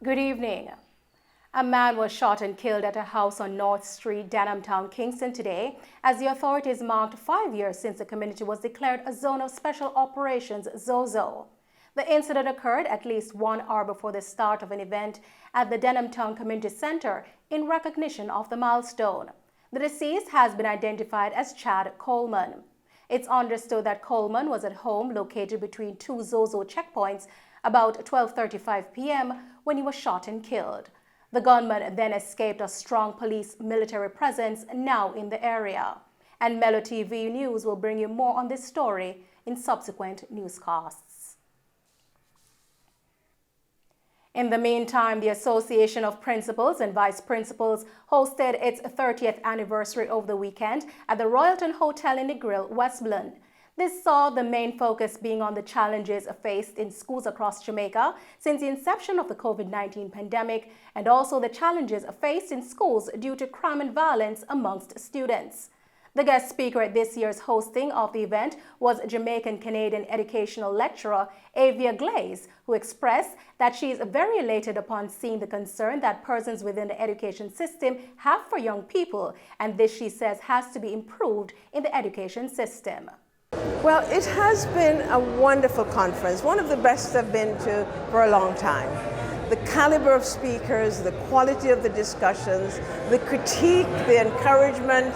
Good evening. A man was shot and killed at a house on North Street, Denhamtown, Kingston today, as the authorities marked 5 years since the community was declared a zone of special operations, ZOZO. The incident occurred at least 1 hour before the start of an event at the Denhamtown Community Center in recognition of the milestone. The deceased has been identified as Chad Coleman. It's understood that Coleman was at home located between two ZOZO checkpoints about 12:35 p.m. when he was shot and killed. The gunman then escaped a strong police military presence now in the area. And Mello TV News will bring you more on this story in subsequent newscasts. In the meantime, the Association of Principals and Vice Principals hosted its 30th anniversary over the weekend at the Royalton Hotel in the Grill, Westmoreland. This saw the main focus being on the challenges faced in schools across Jamaica since the inception of the COVID-19 pandemic, and also the challenges faced in schools due to crime and violence amongst students. The guest speaker at this year's hosting of the event was Jamaican-Canadian educational lecturer Avia Glaze, who expressed that she is very elated upon seeing the concern that persons within the education system have for young people, and this, she says, has to be improved in the education system. Well, it has been a wonderful conference, one of the best I've been to for a long time. The caliber of speakers, the quality of the discussions, the critique, the encouragement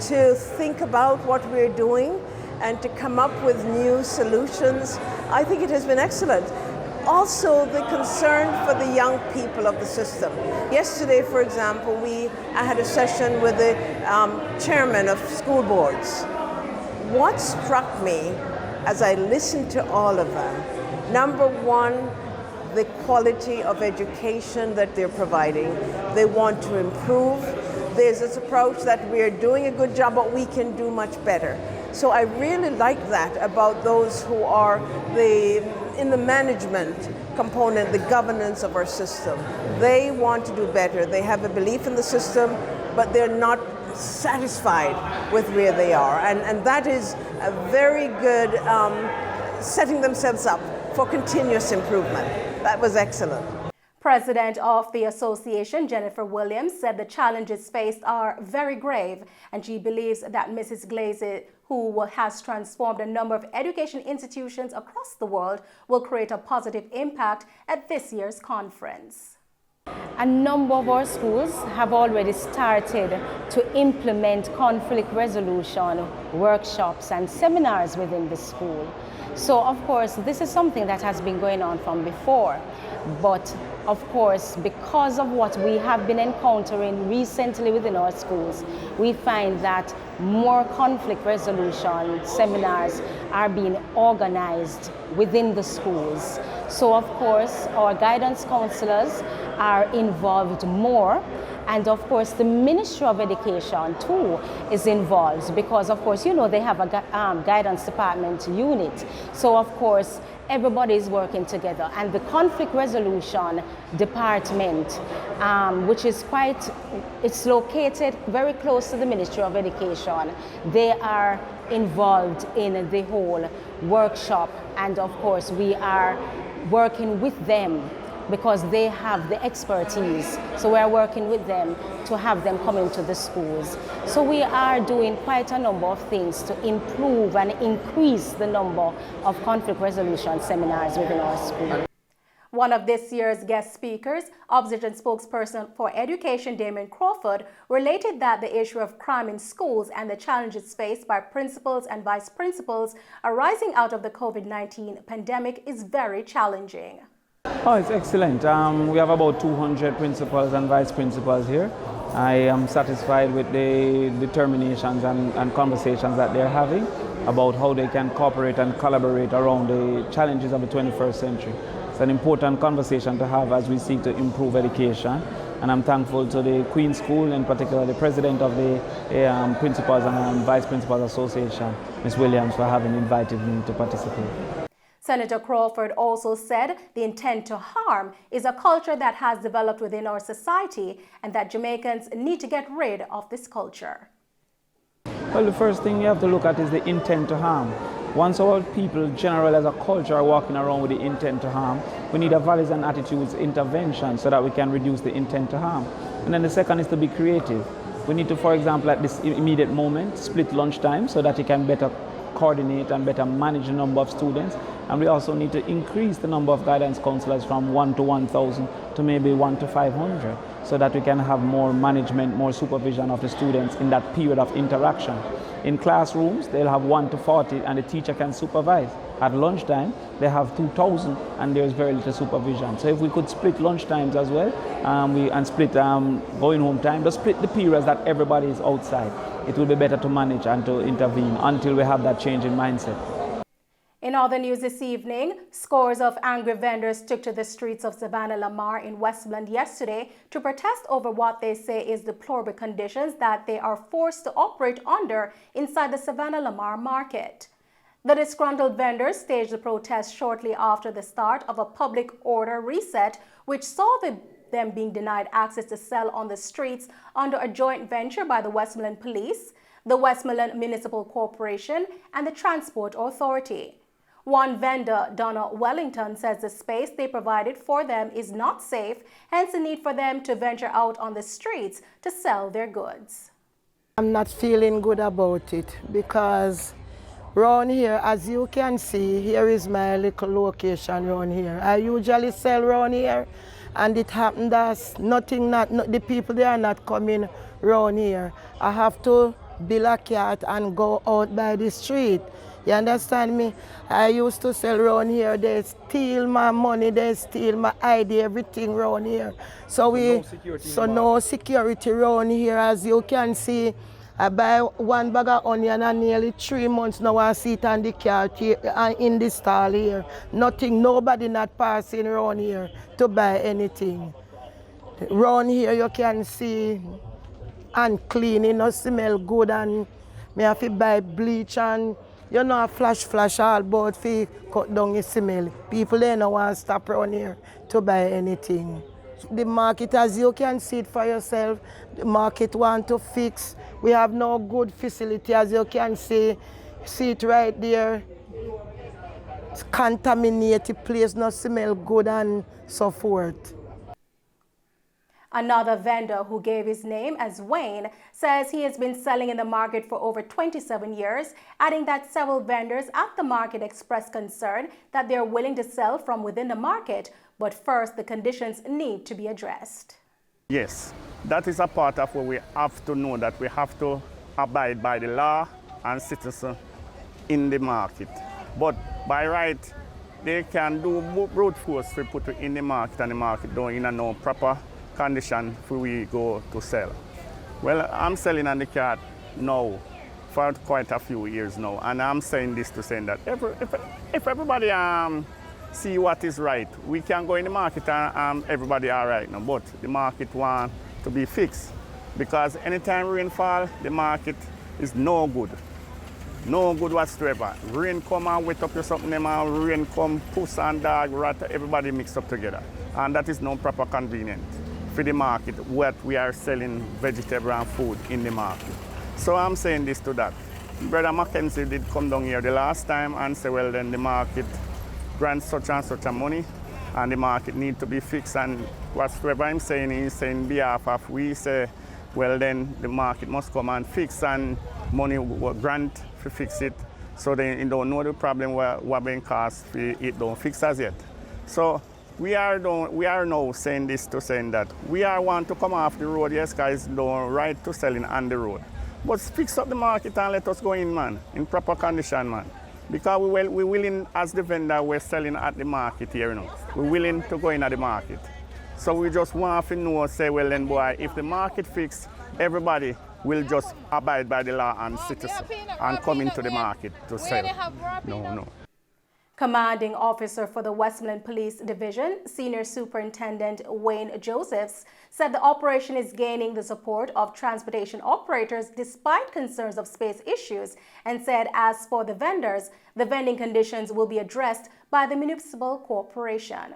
to think about what we're doing and to come up with new solutions. I think it has been excellent. Also, the concern for the young people of the system. Yesterday, for example, I had a session with the chairman of school boards. What struck me as I listened to all of them, number one, the quality of education that they're providing. They want to improve. There's this approach that we're doing a good job, but we can do much better. So I really like that about those who are in the management component, the governance of our system. They want to do better. They have a belief in the system, but they're not satisfied with where they are. And that is a very good setting themselves up for continuous improvement. That was excellent. President of the association, Jennifer Williams, said the challenges faced are very grave, and she believes that Mrs. Glaze, who has transformed a number of education institutions across the world, will create a positive impact at this year's conference. A number of our schools have already started to implement conflict resolution workshops and seminars within the school. So of course, this is something that has been going on from before. But of course, because of what we have been encountering recently within our schools, we find that more conflict resolution seminars are being organized within the schools. So of course, our guidance counselors are involved more, and of course the Ministry of Education too is involved, because of course, you know, they have a guidance department unit. So of course everybody is working together, and the conflict resolution department, which is it's located very close to the Ministry of Education, they are involved in the whole workshop, and of course we are working with them because they have the expertise. So we are working with them to have them come into the schools. So we are doing quite a number of things to improve and increase the number of conflict resolution seminars within our school. One of this year's guest speakers, Opposition spokesperson for Education Damon Crawford, related that the issue of crime in schools and the challenges faced by principals and vice principals arising out of the COVID-19 pandemic is very challenging. Oh, it's excellent. We have about 200 principals and vice principals here. I am satisfied with the determinations and conversations that they're having about how they can cooperate and collaborate around the challenges of the 21st century. It's an important conversation to have as we seek to improve education. And I'm thankful to the Queen's School, in particular the president of the Principals and Vice Principals Association, Ms. Williams, for having invited me to participate. Senator Crawford also said the intent to harm is a culture that has developed within our society, and that Jamaicans need to get rid of this culture. Well, the first thing you have to look at is the intent to harm. Once our people generally as a culture are walking around with the intent to harm, we need a values and attitudes intervention so that we can reduce the intent to harm. And then the second is to be creative. We need to, for example, at this immediate moment, split lunchtime so that you can better coordinate and better manage the number of students. And we also need to increase the number of guidance counselors from 1 to 1,000 to maybe 1 to 500 so that we can have more management, more supervision of the students in that period of interaction. In classrooms, they'll have 1 to 40 and the teacher can supervise. At lunchtime, they have 2,000 and there's very little supervision. So if we could split lunch times as well and split going home time, just split the periods that everybody is outside. It will be better to manage and to intervene until we have that change in mindset. In other news this evening, scores of angry vendors took to the streets of Savannah Lamar in Westmoreland yesterday to protest over what they say is deplorable conditions that they are forced to operate under inside the Savannah Lamar market. The disgruntled vendors staged the protest shortly after the start of a public order reset, which saw them being denied access to sell on the streets under a joint venture by the Westmoreland Police, the Westmoreland Municipal Corporation, and the Transport Authority. One vendor, Donna Wellington, says the space they provided for them is not safe, hence the need for them to venture out on the streets to sell their goods. I'm not feeling good about it because round here, as you can see, here is my little location round here. I usually sell round here and it happened that the people they are not coming round here. I have to build a cart and go out by the street. You understand me? I used to sell around here. They steal my money, they steal my ID, everything around here. So no security around here. As you can see, I buy 1 bag of onion and nearly 3 months now I sit on the cart here, in the stall here. Nothing, nobody not passing around here to buy anything. Around here you can see and clean, it no smell good, and me have to buy bleach and you know, flash all about to cut down the smell. People they don't want to stop around here to buy anything. The market, as you can see it for yourself, the market want to fix. We have no good facility, as you can see it right there. It's contaminated place, no smell good and so forth. Another vendor who gave his name as Wayne says he has been selling in the market for over 27 years, adding that several vendors at the market expressed concern that they are willing to sell from within the market, but first the conditions need to be addressed. Yes, that is a part of what we have to know, that we have to abide by the law and citizens in the market. But by right, they can do brute force to put it in the market, and the market don't in a no proper condition for we go to sell. Well, I'm selling on the cart now for quite a few years now, and I'm saying this to say that if everybody see what is right, we can go in the market and everybody all right now, but the market want to be fixed, because anytime rain fall, the market is no good whatsoever. Rain come and wet up your something, and rain come, puss and dog, rat, everybody mixed up together, and that is no proper convenient for the market, what we are selling vegetable and food in the market. So I'm saying this to that. Brother Mackenzie did come down here the last time and say, well, then the market grants such and such a money and the market need to be fixed, and whatsoever I'm saying is saying behalf of we say, well, then the market must come and fix, and money will grant to fix it, so they don't know the problem what being caused, it don't fix as yet. So we are now saying this to saying that we are want to come off the road. Yes, guys, don't right to selling on the road, but fix up the market and let us go in, man, in proper condition, man. Because we're willing, as the vendor, we're selling at the market here, you know. We're willing to go in at the market. So we just want to know, say, well then, boy, if the market fix, everybody will just abide by the law and citizen and come into the market to sell. No. Commanding Officer for the Westmoreland Police Division, Senior Superintendent Wayne Josephs, said the operation is gaining the support of transportation operators despite concerns of space issues, and said as for the vendors, the vending conditions will be addressed by the municipal corporation.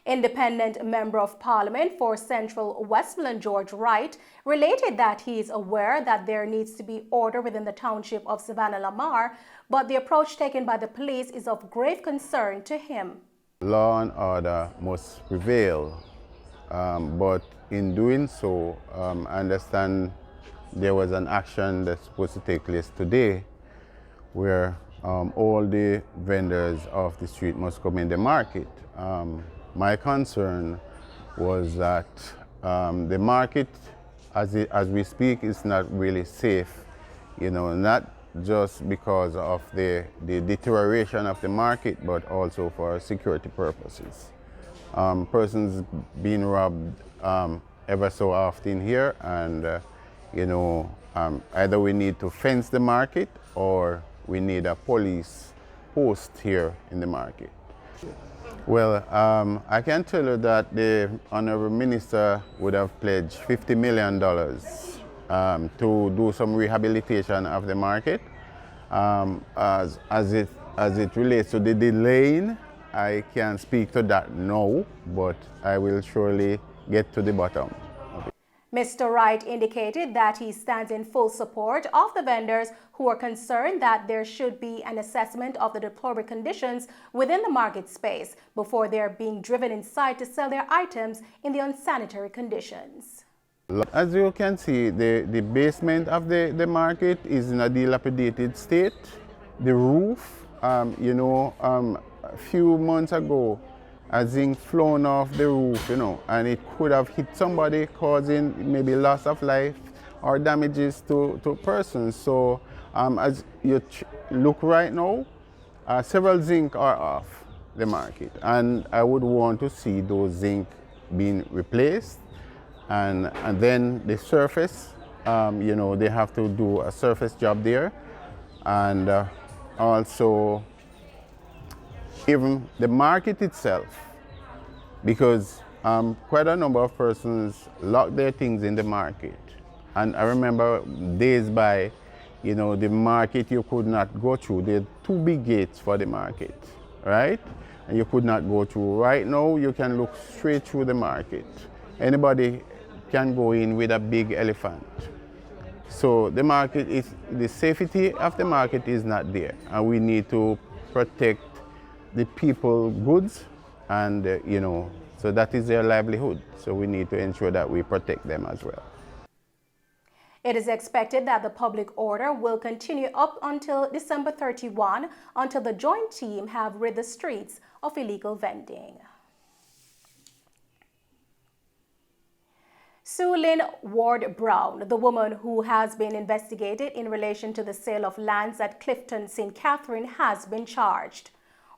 Independent Member of Parliament for Central Westmoreland, George Wright, related that he is aware that there needs to be order within the township of Savannah-Lamar, but the approach taken by the police is of grave concern to him. Law and order must prevail, but in doing so, I understand there was an action that's supposed to take place today where all the vendors of the street must come in the market. My concern was that the market, as we speak, is not really safe, not just because of the deterioration of the market, but also for security purposes. Persons being robbed ever so often here, and either we need to fence the market or we need a police post here in the market. Well, I can tell you that the Honorable Minister would have pledged $50 million to do some rehabilitation of the market. As it relates to the delaying, I can't speak to that now, but I will surely get to the bottom. Mr. Wright indicated that he stands in full support of the vendors who are concerned that there should be an assessment of the deplorable conditions within the market space before they are being driven inside to sell their items in the unsanitary conditions. As you can see, the basement of the market is in a dilapidated state. The roof, a few months ago, a zinc flown off the roof, and it could have hit somebody, causing maybe loss of life or damages to persons. So as you look right now, several zinc are off the market, and I would want to see those zinc being replaced, and then the surface, they have to do a surface job there, and also even the market itself, because quite a number of persons lock their things in the market. And I remember days by, the market you could not go through. There are two big gates for the market, right? And you could not go through. Right now, you can look straight through the market. Anybody can go in with a big elephant. So the safety of the market is not there, and we need to protect the people goods, and so that is their livelihood, so we need to ensure that we protect them as well. It is expected that the public order will continue up until December 31 until the joint team have rid the streets of illegal vending. Sue Lynn Ward Brown, the woman who has been investigated in relation to the sale of lands at Clifton St. Catherine, has been charged.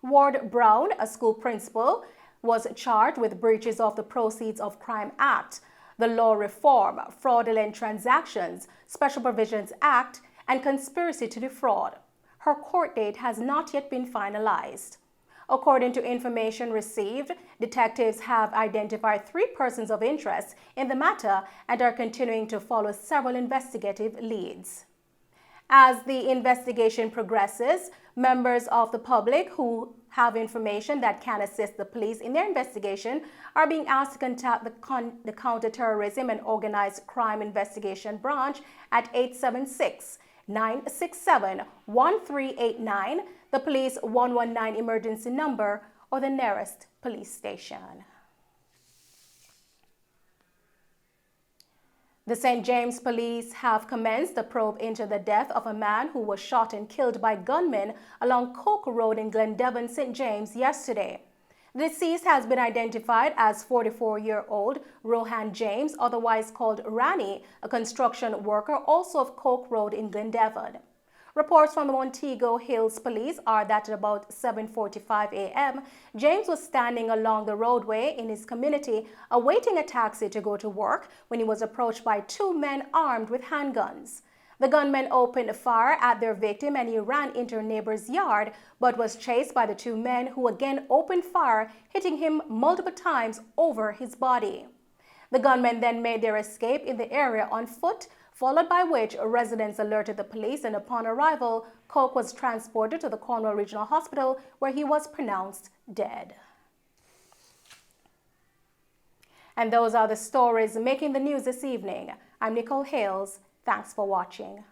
Ward Brown, a school principal, was charged with breaches of the Proceeds of Crime Act, the Law Reform, Fraudulent Transactions, Special Provisions Act, and conspiracy to defraud. Her court date has not yet been finalized. According to information received, detectives have identified 3 persons of interest in the matter and are continuing to follow several investigative leads. As the investigation progresses, members of the public who have information that can assist the police in their investigation are being asked to contact the Counterterrorism and Organized Crime Investigation Branch at 876-967-1389, the police 119 emergency number, or the nearest police station. The St. James Police have commenced a probe into the death of a man who was shot and killed by gunmen along Coke Road in Glendevon, St. James yesterday. The deceased has been identified as 44-year-old Rohan James, otherwise called Rani, a construction worker also of Coke Road in Glendevon. Reports from the Montego Hills Police are that at about 7:45 a.m., James was standing along the roadway in his community awaiting a taxi to go to work when he was approached by 2 men armed with handguns. The gunmen opened fire at their victim and he ran into a neighbor's yard, but was chased by the 2 men who again opened fire, hitting him multiple times over his body. The gunmen then made their escape in the area on foot, followed by which residents alerted the police, and upon arrival, Coke was transported to the Cornwall Regional Hospital where he was pronounced dead. And those are the stories making the news this evening. I'm Nicole Hales. Thanks for watching.